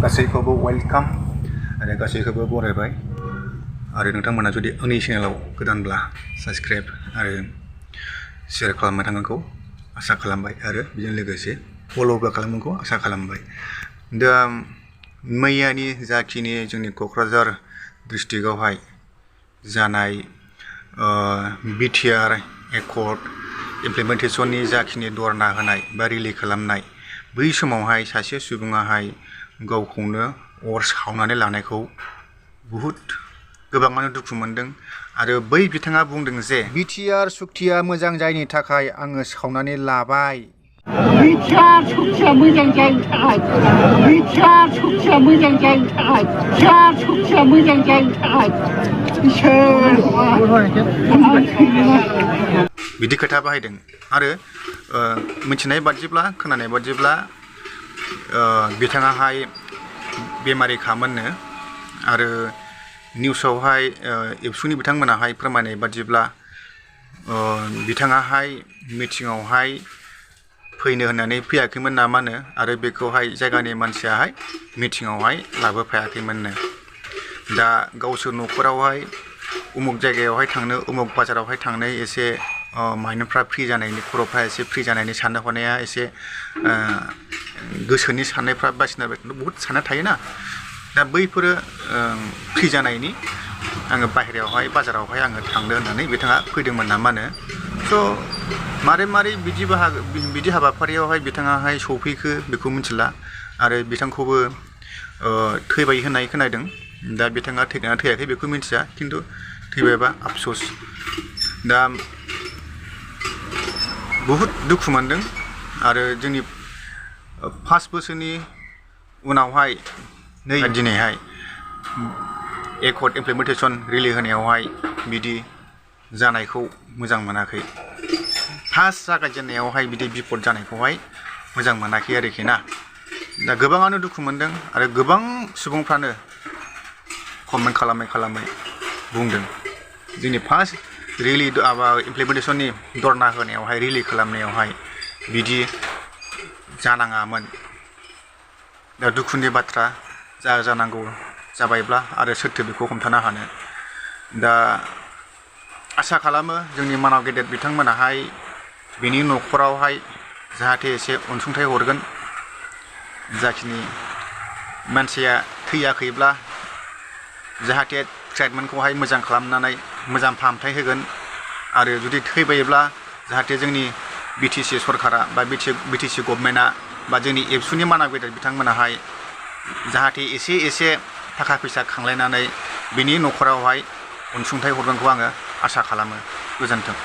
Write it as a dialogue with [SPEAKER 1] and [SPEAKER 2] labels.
[SPEAKER 1] गासैखौबो वेलकाम आरो गासैखौबो बरायबाय आरो नोंथांमोना जुदि आंनि चेनेलाव गोदानब्ला साबस्क्राइब आरो शेयार खालामनो थांगोनखौ आसा खालामबाय आरो बेजों लोगोसे फल'बो खालामगोनखौ आसा खालामबाय। दा मैयानि जाखिनि जोंनि क'क्राझार डिस्ट्रिक्टआवहाय जानाय BTR Accord Implementationनि जाखिनि धरना होनाय बा रिलि खालामनाय बै समावहाय सासे सुबुङाहाय गावखौनो अर सावनानै लानायखौ बुहुद गोबाङानो दुखु मोनदों आरो बै बिथाङा बुंदों जे BTR सुक्तिया मोजां जायनि थाखाय आङो सावनानै लाबाय।
[SPEAKER 2] BTR सुक्तिया मोजां जायनि थाखाय BTR सुक्तिया मोजां जायनि थाखाय BTR सुक्तिया मोजां जायनि थाखाय
[SPEAKER 1] बिदि खोथा बाहायदों आरो मिथिनाय बादिब्ला खोनानाय बादिब्ला बिथाङाहाय बेमारि खामोननो आरो निउसावहाय एबसुनि बिथांमोनाहाय फोरमायनाय बादिब्ला बिथाङाहाय मिटिङावहाय फैनो होननानै फैयाखैमोन नामानो आरो बेखौहाय जायगानि मानसियाहाय मिटिङावहाय लाबोफायाखैमोननो। दा गावसोर न'खरावहाय उमुक जायगायावहाय थांनो उमुक बाजारावहाय थांनो एसे माइन्डफ्रा फ्रि जानायनि खर'फ्रा एसे फ्रि जानायनि साननो हनाया एसे गोसोनि साननायफ्रा बायदिसिना बहुद सानना थायोना दा बैफोरो फ्रि जानायनि आङो बाहेरायावहाय बाजारावहाय आङो थांदो होननानै बिथाङा फैदोंमोन नामानो। स' मारै बिदि हाबाफारियावहाय बिथाङाहाय सौफैखो बेखौ मिथिला आरो बिथांखौबो थैबाय होननाय खोनादों। दा बिथाङा थैदोंना थैयाखै बेखौ मिथिया खिन्थु थैबायबा आफस'स। दा बहुद दुखु मोनदों आरो जोंनि 5 बोसोरनि उनावहाय दिनैहाय एकर्ड इमप्लिमेन्टेसन रिलि होनायावहाय बिदि जानायखौ मोजां मोनाखै। फार्स्ट जागायजेननायावहाय बिदि बिपद जानायखौहाय मोजां मोनाखै आरोखि ना। दा गोबाङानो दुखु मोनदों आरो गोबां सुबुंफ्रानो कमेन्ट खालामै बुंदों जोंनि फार्स्ट रिलि इमप्लिमेन्टेसननि धरना होनायावहाय रिलि खालामनायावहाय बिदि जानाङामोन। दा दुखुनि बाथ्रा जानांगौ जाबायब्ला आरो सोरथो बेखौ हमथानो हानो। दा आसा खालामो जोंनि मानाव गेदेर बिथांमोनाहाय बिनि न'खरावहाय जाहाथे एसे अनसुंथाइ हरगोन। जाखिनि मानसिया थैयाखैब्ला जाहाथे ट्रिटमेन्टखौहाय मोजां खालामनानै मोजां फाहामथाय होगोन आरो जुदि थैबायोब्ला जाहाथे जोंनि BTC सरकारा बा BTC गभर्नमेन्टआ बा जोंनि एबसुनि मानाव गेदेर बिथांमोनाहाय जाहाथे एसे थाखा फैसा खांलायनानै बिनि न'खरावहाय अनसुंथाइ हरगोनखौ आङो आसा खालामो। गोजोन्थों।